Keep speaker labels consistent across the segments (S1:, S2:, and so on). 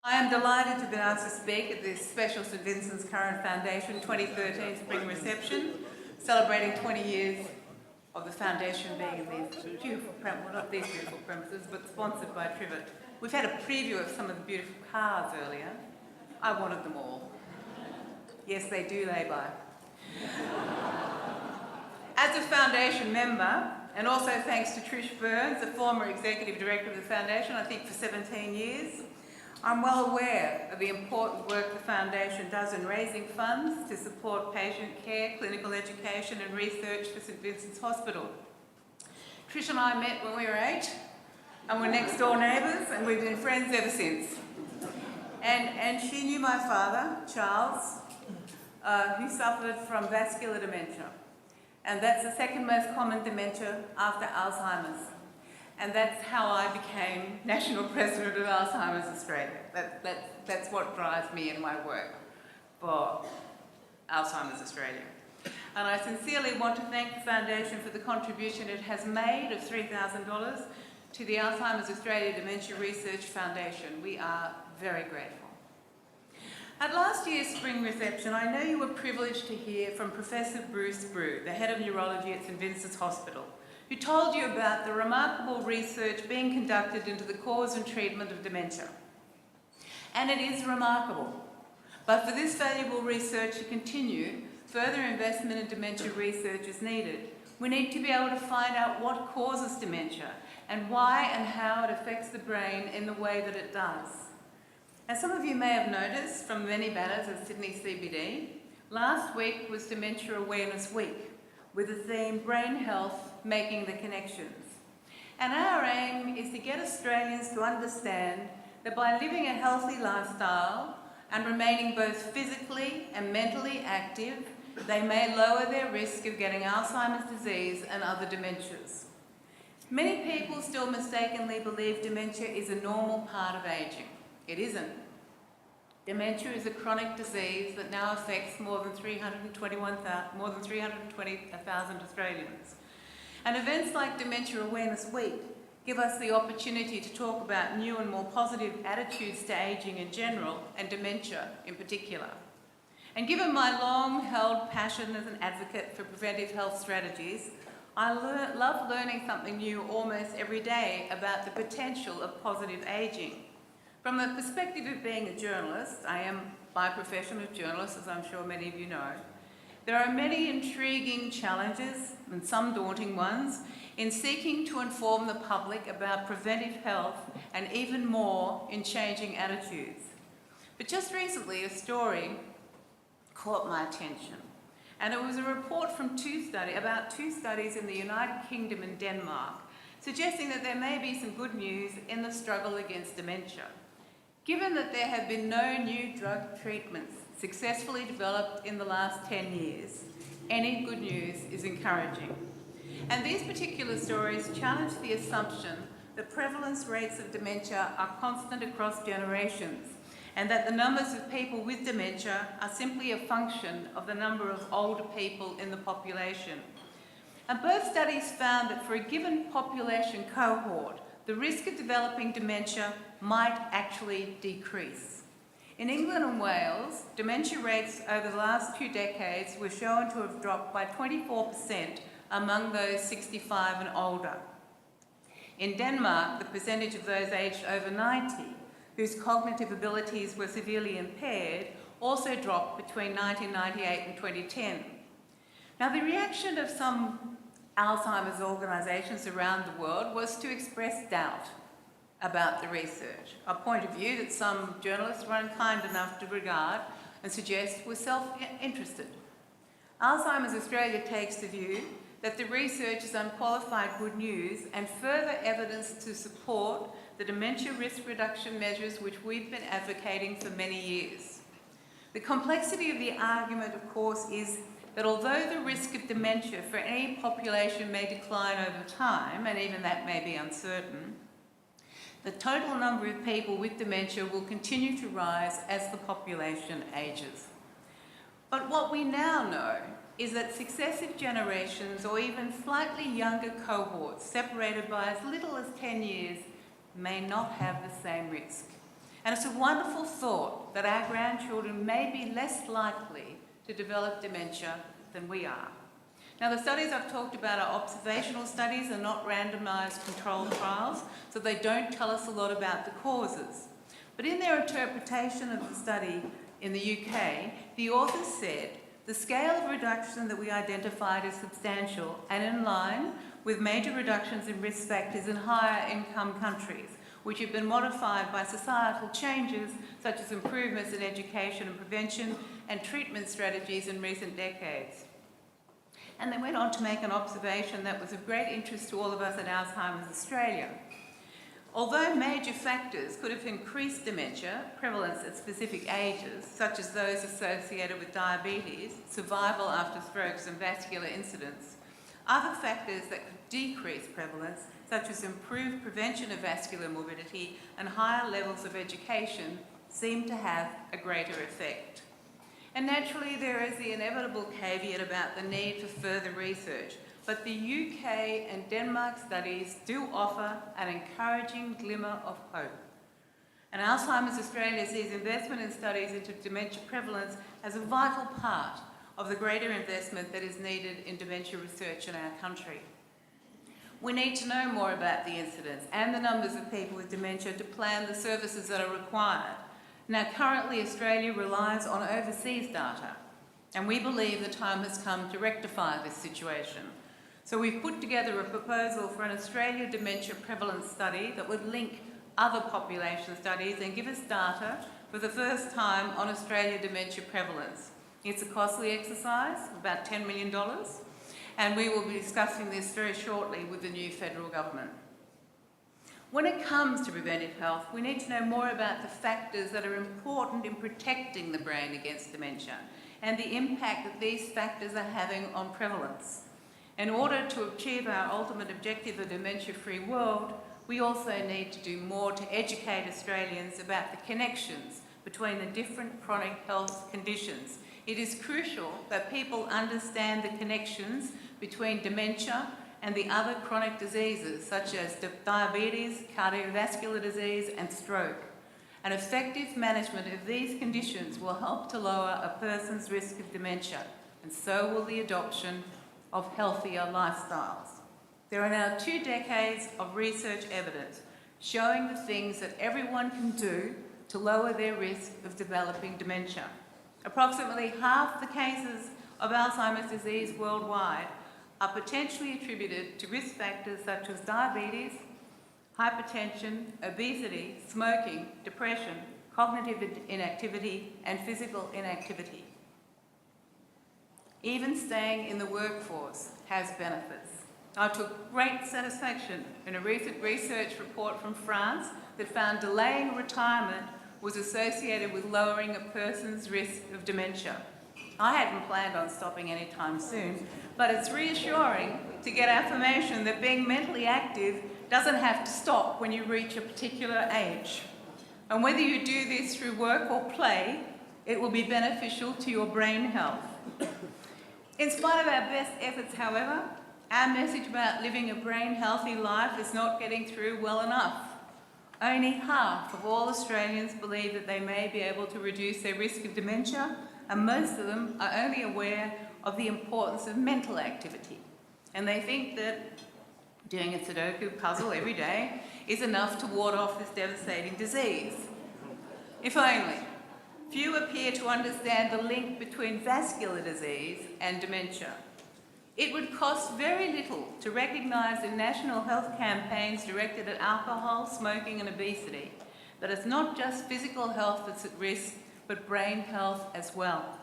S1: I am delighted to have been asked to speak at this special St Vincent's Curran Foundation 2013 Spring Reception, celebrating 20 years of the foundation being in these beautiful premises, well, not these beautiful premises, but sponsored by Trivet. We've had a preview of some of the beautiful cars earlier. I wanted them all. Yes, they do lay by. As a foundation member, and also thanks to Trish Burns, the former executive director of the foundation, I think for 17 years, I'm well aware of the important work the foundation does in raising funds to support patient care, clinical education and research for St Vincent's Hospital. Trish and I met when we were 8 and we're next door neighbours, and we've been friends ever since. And she knew my father, Charles, who suffered from vascular dementia. And that's the second most common dementia after Alzheimer's. And that's how I became National President of Alzheimer's Australia. That's what drives me in my work for Alzheimer's Australia. And I sincerely want to thank the Foundation for the contribution it has made of $3,000 to the Alzheimer's Australia Dementia Research Foundation. We are very grateful. At last year's spring reception, I know you were privileged to hear from Professor Bruce Brew, the head of neurology at St Vincent's Hospital, who told you about the remarkable research being conducted into the cause and treatment of dementia. And it is remarkable. But for this valuable research to continue, further investment in dementia research is needed. We need to be able to find out what causes dementia and why and how it affects the brain in the way that it does. As some of you may have noticed from many banners at Sydney CBD, last week was Dementia Awareness Week, with the theme Brain Health, Making the Connections. And our aim is to get Australians to understand that by living a healthy lifestyle and remaining both physically and mentally active, they may lower their risk of getting Alzheimer's disease and other dementias. Many people still mistakenly believe dementia is a normal part of ageing. It isn't. Dementia is a chronic disease that now affects more than 320,000 Australians. And events like Dementia Awareness Week give us the opportunity to talk about new and more positive attitudes to ageing in general and dementia in particular. And given my long-held passion as an advocate for preventive health strategies, I love learning something new almost every day about the potential of positive ageing. From the perspective of being a journalist, I am by profession a journalist, as I'm sure many of you know, there are many intriguing challenges, and some daunting ones, in seeking to inform the public about preventive health and even more in changing attitudes. But just recently, a story caught my attention, and it was a report from about two studies in the United Kingdom and Denmark, suggesting that there may be some good news in the struggle against dementia. Given that there have been no new drug treatments successfully developed in the last 10 years, any good news is encouraging. And these particular stories challenge the assumption that prevalence rates of dementia are constant across generations, and that the numbers of people with dementia are simply a function of the number of older people in the population. And both studies found that for a given population cohort, the risk of developing dementia might actually decrease. In England and Wales, dementia rates over the last 2 decades were shown to have dropped by 24% among those 65 and older. In Denmark, the percentage of those aged over 90 whose cognitive abilities were severely impaired also dropped between 1998 and 2010. Now, the reaction of some Alzheimer's organisations around the world was to express doubt about the research, a point of view that some journalists were unkind enough to regard and suggest was self-interested. Alzheimer's Australia takes the view that the research is unqualified good news and further evidence to support the dementia risk reduction measures which we've been advocating for many years. The complexity of the argument, of course, is that although the risk of dementia for any population may decline over time, and even that may be uncertain, the total number of people with dementia will continue to rise as the population ages. But what we now know is that successive generations or even slightly younger cohorts separated by as little as 10 years may not have the same risk. And it's a wonderful thought that our grandchildren may be less likely to develop dementia than we are. Now, the studies I've talked about are observational studies and not randomised controlled trials, so they don't tell us a lot about the causes. But in their interpretation of the study in the UK, the authors said the scale of reduction that we identified is substantial and in line with major reductions in risk factors in higher income countries, which have been modified by societal changes such as improvements in education and prevention and treatment strategies in recent decades. And they went on to make an observation that was of great interest to all of us at Alzheimer's Australia. Although major factors could have increased dementia prevalence at specific ages, such as those associated with diabetes, survival after strokes and vascular incidents, other factors that could decrease prevalence, such as improved prevention of vascular morbidity and higher levels of education, seem to have a greater effect. And naturally, there is the inevitable caveat about the need for further research, but the UK and Denmark studies do offer an encouraging glimmer of hope. And Alzheimer's Australia sees investment in studies into dementia prevalence as a vital part of the greater investment that is needed in dementia research in our country. We need to know more about the incidence and the numbers of people with dementia to plan the services that are required. Now, currently Australia relies on overseas data, and we believe the time has come to rectify this situation. So we've put together a proposal for an Australia dementia prevalence study that would link other population studies and give us data for the first time on Australia dementia prevalence. It's a costly exercise, about $10 million, and we will be discussing this very shortly with the new federal government. When it comes to preventive health, we need to know more about the factors that are important in protecting the brain against dementia and the impact that these factors are having on prevalence. In order to achieve our ultimate objective of a dementia-free world, we also need to do more to educate Australians about the connections between the different chronic health conditions. It is crucial that people understand the connections between dementia and the other chronic diseases such as diabetes, cardiovascular disease and stroke. An effective management of these conditions will help to lower a person's risk of dementia, and so will the adoption of healthier lifestyles. There are now 2 decades of research evidence showing the things that everyone can do to lower their risk of developing dementia. Approximately half the cases of Alzheimer's disease worldwide are potentially attributed to risk factors such as diabetes, hypertension, obesity, smoking, depression, cognitive inactivity, and physical inactivity. Even staying in the workforce has benefits. I took great satisfaction in a recent research report from France that found delaying retirement was associated with lowering a person's risk of dementia. I hadn't planned on stopping anytime soon, but it's reassuring to get affirmation that being mentally active doesn't have to stop when you reach a particular age. And whether you do this through work or play, it will be beneficial to your brain health. In spite of our best efforts, however, our message about living a brain-healthy life is not getting through well enough. Only half of all Australians believe that they may be able to reduce their risk of dementia, and most of them are only aware of the importance of mental activity. And they think that doing a Sudoku puzzle every day is enough to ward off this devastating disease. If only. Few appear to understand the link between vascular disease and dementia. It would cost very little to recognise in national health campaigns directed at alcohol, smoking and obesity that it's not just physical health that's at risk, but brain health as well.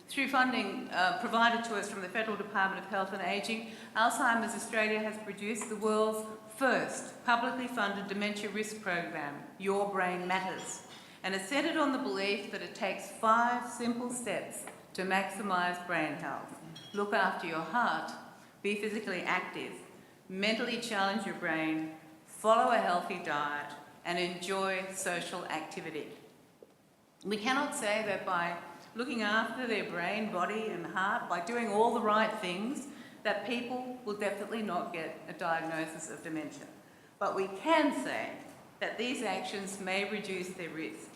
S1: Through funding provided to us from the Federal Department of Health and Ageing, Alzheimer's Australia has produced the world's first publicly funded dementia risk program, Your Brain Matters, and it's centred on the belief that it takes 5 simple steps to maximise brain health. Look after your heart, be physically active, mentally challenge your brain, follow a healthy diet, and enjoy social activity. We cannot say that by looking after their brain, body and heart, by doing all the right things, that people will definitely not get a diagnosis of dementia. But we can say that these actions may reduce their risk.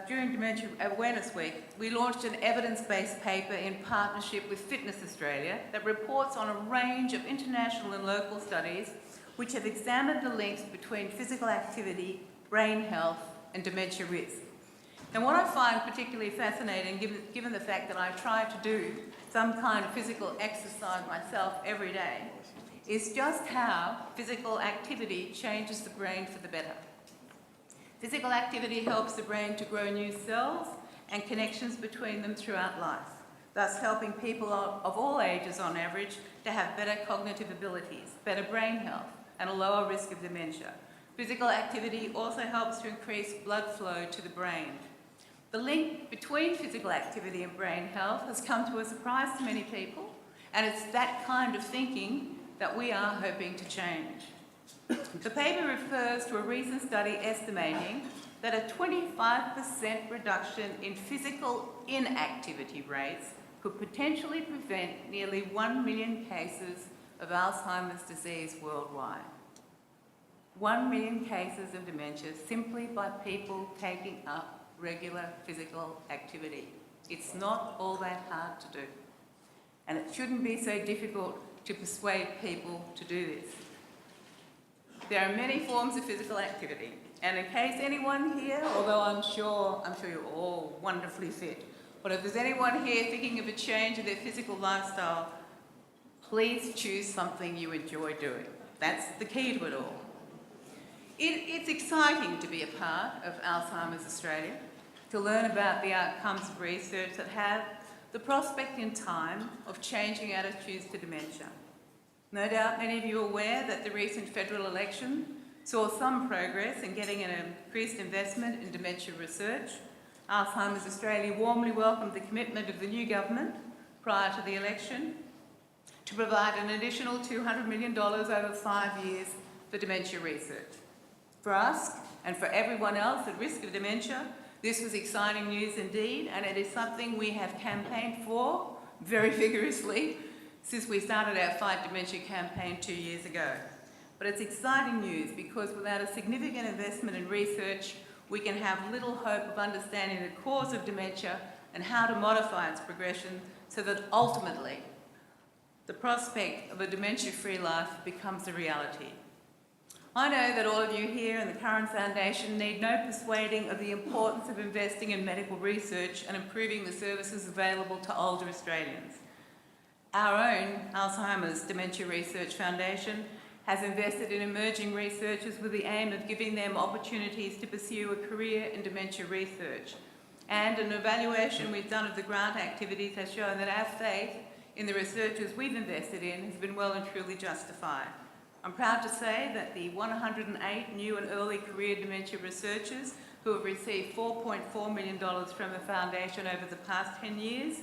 S1: During Dementia Awareness Week, we launched an evidence-based paper in partnership with Fitness Australia that reports on a range of international and local studies which have examined the links between physical activity, brain health, and dementia risk. And what I find particularly fascinating, given the fact that I try to do some kind of physical exercise myself every day, is just how physical activity changes the brain for the better. Physical activity helps the brain to grow new cells and connections between them throughout life, thus helping people of all ages on average to have better cognitive abilities, better brain health, and a lower risk of dementia. Physical activity also helps to increase blood flow to the brain. The link between physical activity and brain health has come to a surprise to many people, and it's that kind of thinking that we are hoping to change. The paper refers to a recent study estimating that a 25% reduction in physical inactivity rates could potentially prevent nearly 1 million cases of Alzheimer's disease worldwide. 1 million cases of dementia simply by people taking up regular physical activity. It's not all that hard to do. And it shouldn't be so difficult to persuade people to do this. There are many forms of physical activity, and in case anyone here, although I'm sure you're all wonderfully fit, but if there's anyone here thinking of a change in their physical lifestyle, please choose something you enjoy doing. That's the key to it all. It's exciting to be a part of Alzheimer's Australia, to learn about the outcomes of research that have the prospect in time of changing attitudes to dementia. No doubt many of you are aware that the recent federal election saw some progress in getting an increased investment in dementia research. Alzheimer's Australia warmly welcomed the commitment of the new government prior to the election to provide an additional $200 million over 5 years for dementia research. For us, and for everyone else at risk of dementia, this was exciting news indeed, and it is something we have campaigned for very vigorously since we started our Fight Dementia campaign 2 years ago. But it's exciting news because without a significant investment in research, we can have little hope of understanding the cause of dementia and how to modify its progression so that ultimately the prospect of a dementia-free life becomes a reality. I know that all of you here in the Curran Foundation need no persuading of the importance of investing in medical research and improving the services available to older Australians. Our own Alzheimer's Dementia Research Foundation has invested in emerging researchers with the aim of giving them opportunities to pursue a career in dementia research. And an evaluation we've done of the grant activities has shown that our faith in the researchers we've invested in has been well and truly justified. I'm proud to say that the 108 new and early career dementia researchers who have received $4.4 million from the Foundation over the past 10 years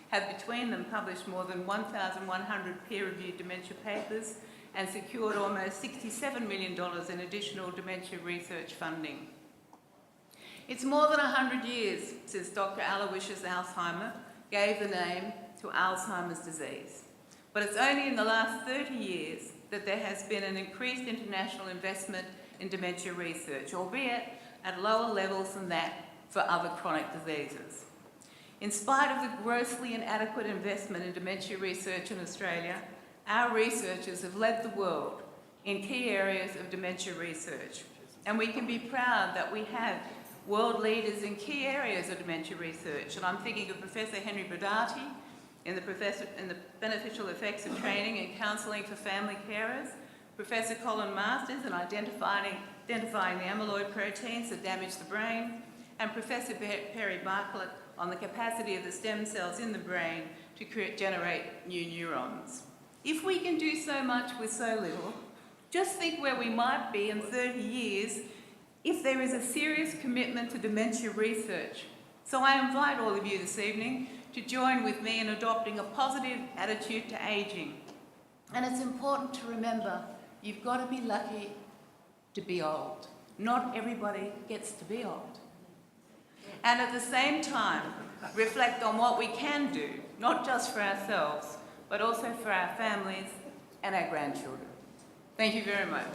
S1: have between them published more than 1,100 peer-reviewed dementia papers and secured almost $67 million in additional dementia research funding. It's more than 100 years since Dr. Aloysius Alzheimer gave the name to Alzheimer's disease. But it's only in the last 30 years that there has been an increased international investment in dementia research, albeit at lower levels than that for other chronic diseases. In spite of the grossly inadequate investment in dementia research in Australia, our researchers have led the world in key areas of dementia research. And we can be proud that we have world leaders in key areas of dementia research. And I'm thinking of Professor Henry Brodati in the beneficial effects of training and counselling for family carers, Professor Colin Masters in identifying the amyloid proteins that damage the brain, and Professor Perry Bartlett on the capacity of the stem cells in the brain to generate new neurons. If we can do so much with so little, just think where we might be in 30 years if there is a serious commitment to dementia research. So I invite all of you this evening to join with me in adopting a positive attitude to ageing. And it's important to remember, you've got to be lucky to be old. Not everybody gets to be old. And at the same time, reflect on what we can do, not just for ourselves, but also for our families and our grandchildren. Thank you very much.